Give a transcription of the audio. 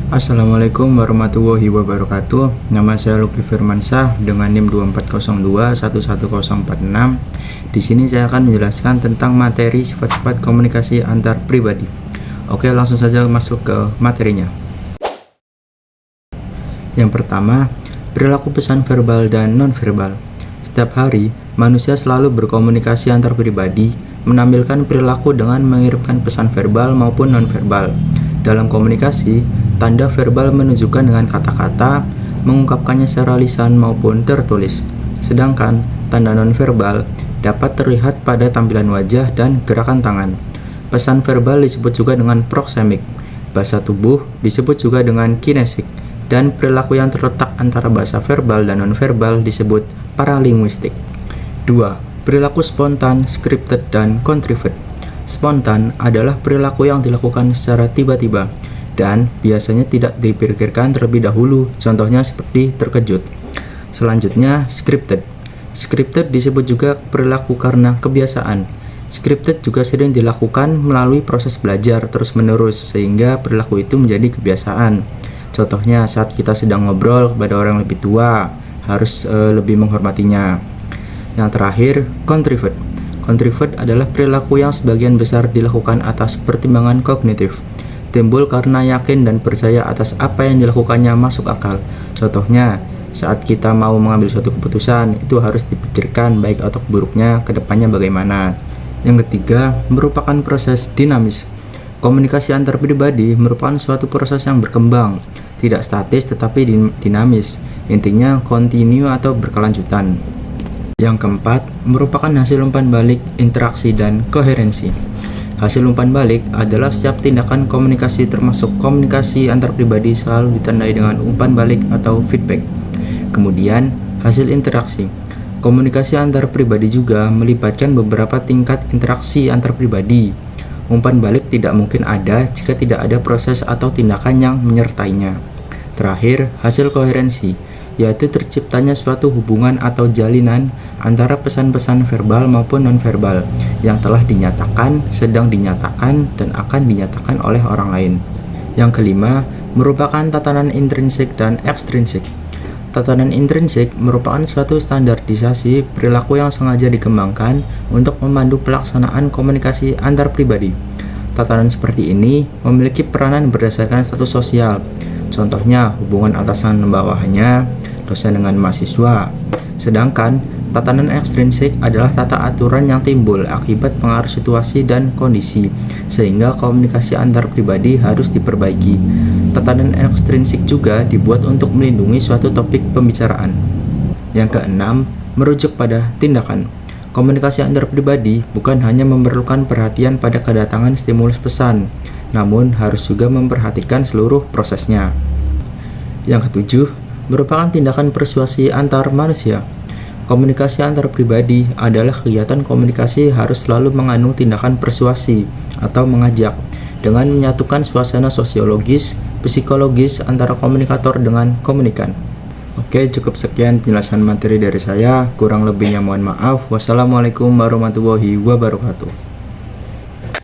Assalamualaikum warahmatullahi wabarakatuh. Nama saya Lutfi Firmansyah dengan NIM 2402111046. Di sini saya akan menjelaskan tentang materi sifat-sifat komunikasi antar pribadi. Oke, langsung saja masuk ke materinya. Yang pertama, perilaku pesan verbal dan non-verbal. Setiap hari, manusia selalu berkomunikasi antar pribadi, menampilkan perilaku dengan mengirimkan pesan verbal maupun non-verbal. Dalam komunikasi, tanda verbal menunjukkan dengan kata-kata, mengungkapkannya secara lisan maupun tertulis. Sedangkan tanda nonverbal dapat terlihat pada tampilan wajah dan gerakan tangan. Pesan verbal disebut juga dengan proksemik. Bahasa tubuh disebut juga dengan kinesik. Dan perilaku yang terletak antara bahasa verbal dan nonverbal disebut paralinguistik. 2. Perilaku spontan, scripted, dan contrived. Spontan adalah perilaku yang dilakukan secara tiba-tiba dan biasanya tidak dipikirkan terlebih dahulu, contohnya seperti terkejut. Selanjutnya, scripted. Scripted disebut juga perilaku karena kebiasaan. Scripted juga sering dilakukan melalui proses belajar terus-menerus sehingga perilaku itu menjadi kebiasaan. Contohnya saat kita sedang ngobrol kepada orang yang lebih tua, harus lebih menghormatinya. Yang terakhir, contrived. Contrived adalah perilaku yang sebagian besar dilakukan atas pertimbangan kognitif. Timbul karena yakin dan percaya atas apa yang dilakukannya masuk akal. Contohnya, saat kita mau mengambil suatu keputusan, itu harus dipikirkan baik atau buruknya ke depannya bagaimana. Yang ketiga, merupakan proses dinamis. Komunikasi antar pribadi merupakan suatu proses yang berkembang, tidak statis tetapi dinamis. Intinya kontinu atau berkelanjutan. Yang keempat, merupakan hasil umpan balik, interaksi, dan koherensi. Hasil umpan balik adalah setiap tindakan komunikasi termasuk komunikasi antar pribadi selalu ditandai dengan umpan balik atau feedback. Kemudian, hasil interaksi. Komunikasi antar pribadi juga melibatkan beberapa tingkat interaksi antar pribadi. Umpan balik tidak mungkin ada jika tidak ada proses atau tindakan yang menyertainya. Terakhir, hasil koherensi, yaitu terciptanya suatu hubungan atau jalinan antara pesan-pesan verbal maupun nonverbal yang telah dinyatakan, sedang dinyatakan, dan akan dinyatakan oleh orang lain. Yang kelima, merupakan tatanan intrinsik dan ekstrinsik. Tatanan intrinsik merupakan suatu standarisasi perilaku yang sengaja dikembangkan untuk memandu pelaksanaan komunikasi antar pribadi. Tatanan seperti ini memiliki peranan berdasarkan status sosial. Contohnya, hubungan atasan bawahannya, dosen dengan mahasiswa. Sedangkan tatanan ekstrinsik adalah tata aturan yang timbul akibat pengaruh situasi dan kondisi, sehingga komunikasi antar pribadi harus diperbaiki. Tatanan ekstrinsik juga dibuat untuk melindungi suatu topik pembicaraan. Yang keenam, merujuk pada tindakan. Komunikasi antar pribadi bukan hanya memerlukan perhatian pada kedatangan stimulus pesan, namun harus juga memperhatikan seluruh prosesnya. Yang ketujuh, merupakan tindakan persuasi antar manusia. Komunikasi antar pribadi adalah kegiatan komunikasi harus selalu mengandung tindakan persuasi atau mengajak dengan menyatukan suasana sosiologis, psikologis antara komunikator dengan komunikan. Oke, cukup sekian penjelasan materi dari saya. Kurang lebihnya mohon maaf. Wassalamualaikum warahmatullahi wabarakatuh.